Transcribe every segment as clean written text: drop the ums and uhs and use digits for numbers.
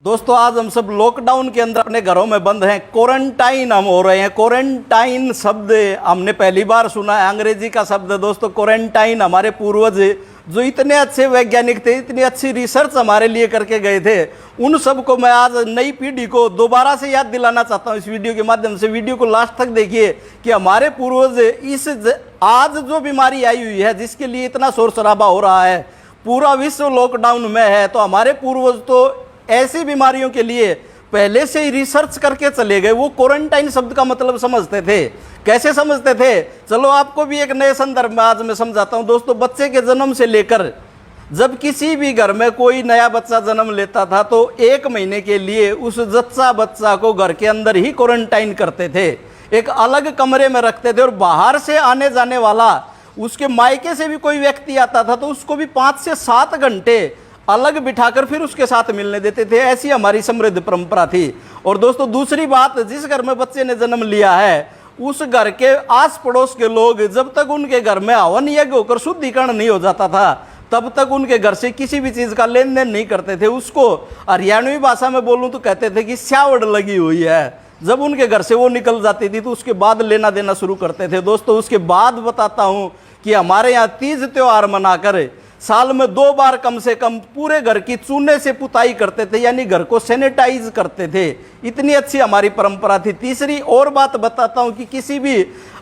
दोस्तों आज हम सब लॉकडाउन के अंदर अपने घरों में बंद हैं, क्वारंटाइन हम हो रहे हैं। क्वारंटाइन शब्द हमने पहली बार सुना है, अंग्रेजी का शब्द है दोस्तों क्वारंटाइन। हमारे पूर्वज जो इतने अच्छे वैज्ञानिक थे, इतनी अच्छी रिसर्च हमारे लिए करके गए थे, उन सबको मैं आज नई पीढ़ी को दोबारा से याद दिलाना चाहता हूं इस वीडियो के माध्यम से। वीडियो को लास्ट तक देखिए कि हमारे पूर्वज इस आज जो बीमारी आई हुई है, जिसके लिए इतना शोर शराबा हो रहा है, पूरा विश्व लॉकडाउन में है, तो हमारे पूर्वज तो ऐसी बीमारियों के लिए पहले से ही रिसर्च करके चले गए। वो क्वारंटाइन शब्द का मतलब समझते थे। कैसे समझते थे, चलो आपको भी एक नए संदर्भ में आज मैं समझाता हूं। दोस्तों बच्चे के जन्म से लेकर जब किसी भी घर में कोई नया बच्चा जन्म लेता था तो 1 महीने के लिए उस जच्चा बच्चा को घर के अंदर ही क्वारंटाइन करते थे, एक अलग कमरे में रखते थे। और बाहर से आने जाने वाला, उसके मायके से भी कोई व्यक्ति आता था तो उसको भी 5 से 7 घंटे अलग बिठाकर फिर उसके साथ मिलने देते थे। ऐसी हमारी समृद्ध परंपरा थी। और दोस्तों दूसरी बात, जिस घर में बच्चे ने जन्म लिया है उस घर के आस पड़ोस के लोग जब तक उनके घर में हवन यज्ञ होकर शुद्धिकरण नहीं हो जाता था तब तक उनके घर से किसी भी चीज का लेन देन नहीं करते थे। उसको हरियाणवी भाषा में बोलूं तो कहते थे कि स्यावड़ लगी हुई है। जब उनके घर से वो निकल जाती थी तो उसके बाद लेना देना शुरू करते थे। दोस्तों उसके बाद बताता हूं कि हमारे यहाँ तीज त्योहार मनाकर साल में 2 बार कम से कम पूरे घर की चूने से पुताई करते थे, यानी घर को सैनिटाइज करते थे। इतनी अच्छी हमारी परंपरा थी। तीसरी और बात बताता हूं कि किसी भी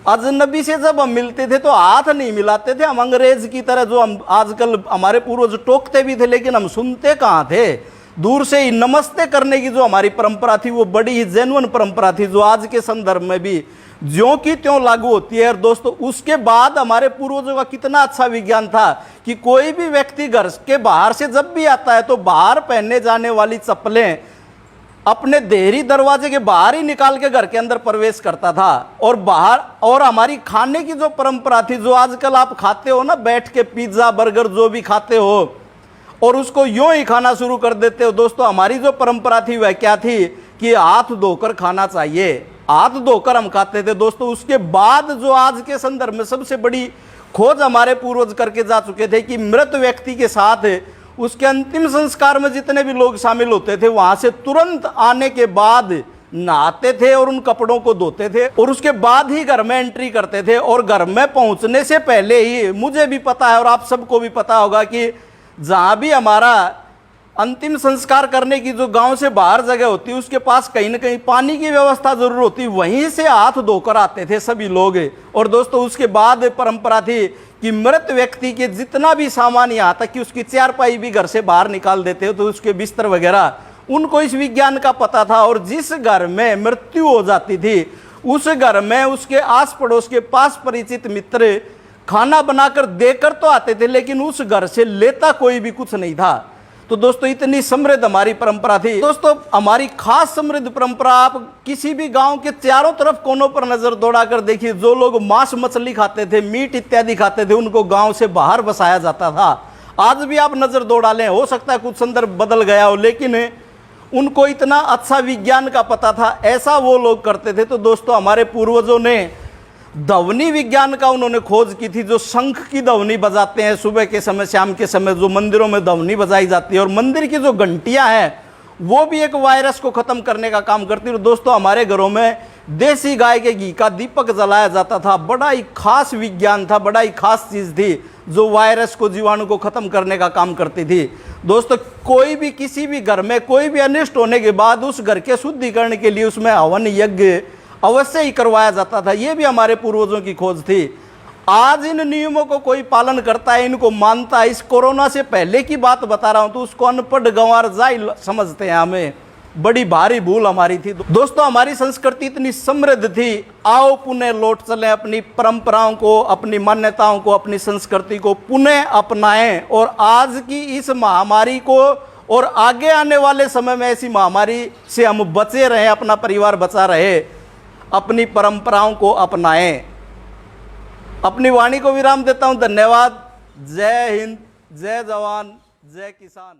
अजनबी से जब हम मिलते थे तो हाथ नहीं मिलाते थे हम अंग्रेज की तरह, जो हम आजकल हमारे पूर्वज टोकते भी थे लेकिन हम सुनते कहाँ थे। दूर से ही नमस्ते करने की जो हमारी परंपरा थी वो बड़ी ही जेन्युइन परंपरा थी, जो आज के संदर्भ में भी ज्यों की त्यों लागू होती है। और दोस्तों उसके बाद हमारे पूर्वजों का कितना अच्छा विज्ञान था कि कोई भी व्यक्ति घर के बाहर से जब भी आता है तो बाहर पहनने जाने वाली चप्पलें अपने देहरी दरवाजे के बाहर ही निकाल के घर के अंदर प्रवेश करता था। और बाहर, और हमारी खाने की जो परंपरा थी, जो आजकल आप खाते हो ना बैठ के, पिज्जा बर्गर जो भी खाते हो और उसको यूं ही खाना शुरू कर देते हो, दोस्तों हमारी जो परंपरा थी वह क्या थी कि हाथ धोकर खाना चाहिए। हाथ धोकर हम खाते थे। दोस्तों उसके बाद जो आज के संदर्भ में सबसे बड़ी खोज हमारे पूर्वज करके जा चुके थे कि मृत व्यक्ति के साथ उसके अंतिम संस्कार में जितने भी लोग शामिल होते थे वहां से तुरंत आने के बाद नहाते थे और उन कपड़ों को धोते थे और उसके बाद ही घर में एंट्री करते थे। और घर में पहुंचने से पहले ही, मुझे भी पता है और आप सबको भी पता होगा कि जहां भी हमारा अंतिम संस्कार करने की जो गांव से बाहर जगह होती है उसके पास कहीं ना कहीं पानी की व्यवस्था जरूर होती, वहीं से हाथ धोकर आते थे सभी लोग। और दोस्तों उसके बाद परंपरा थी कि मृत व्यक्ति के जितना भी सामान, यहाँ तक कि उसकी चारपाई भी घर से बाहर निकाल देते हो, तो उसके बिस्तर वगैरह, उनको इस विज्ञान का पता था। और जिस घर में मृत्यु हो जाती थी उस घर में उसके आस पड़ोस के पास परिचित मित्र खाना बनाकर देकर तो आते थे लेकिन उस घर से लेता कोई भी कुछ नहीं था। तो दोस्तों इतनी समृद्ध हमारी परंपरा थी। दोस्तों हमारी खास समृद्ध परंपरा, आप किसी भी गांव के चारों तरफ कोनों पर नजर दौड़ाकर देखिए, जो लोग मांस मछली खाते थे, मीट इत्यादि खाते थे, उनको गांव से बाहर बसाया जाता था। आज भी आप नजर दौड़ा लें, हो सकता है कुछ संदर्भ बदल गया हो, लेकिन उनको इतना अच्छा विज्ञान का पता था, ऐसा वो लोग करते थे। तो दोस्तों हमारे पूर्वजों ने ध्वनि विज्ञान का उन्होंने खोज की थी, जो शंख की ध्वनि बजाते हैं सुबह के समय, शाम के समय जो मंदिरों में ध्वनि बजाई जाती है, और मंदिर की जो घंटियां हैं वो भी एक वायरस को खत्म करने का काम करती है। दोस्तों हमारे घरों में देसी गाय के घी का दीपक जलाया जाता था। बड़ा ही खास विज्ञान था, बड़ा ही खास चीज थी जो वायरस को, जीवाणु को खत्म करने का काम करती थी। दोस्तों कोई भी, किसी भी घर में कोई भी अनिष्ट होने के बाद उस घर के शुद्धिकरण के लिए उसमें हवन यज्ञ अवश्य ही करवाया जाता था। यह भी हमारे पूर्वजों की खोज थी। आज इन नियमों को कोई पालन करता है, इनको मानता है। इस कोरोना से पहले की बात बता रहा हूं तो उसको अनपढ़ गंवार जाहिल समझते हैं। हमें बड़ी भारी भूल हमारी थी। दोस्तों हमारी संस्कृति इतनी समृद्ध थी, आओ पुनः लौट चलें, अपनी परंपराओं को, अपनी मान्यताओं को, अपनी संस्कृति को पुनः अपनाएं और आज की इस महामारी को और आगे आने वाले समय में ऐसी महामारी से हम बचे रहें, अपना परिवार बचा रहे, अपनी परंपराओं को अपनाएं। अपनी वाणी को विराम देता हूं। धन्यवाद। जय हिंद, जय जवान, जय किसान।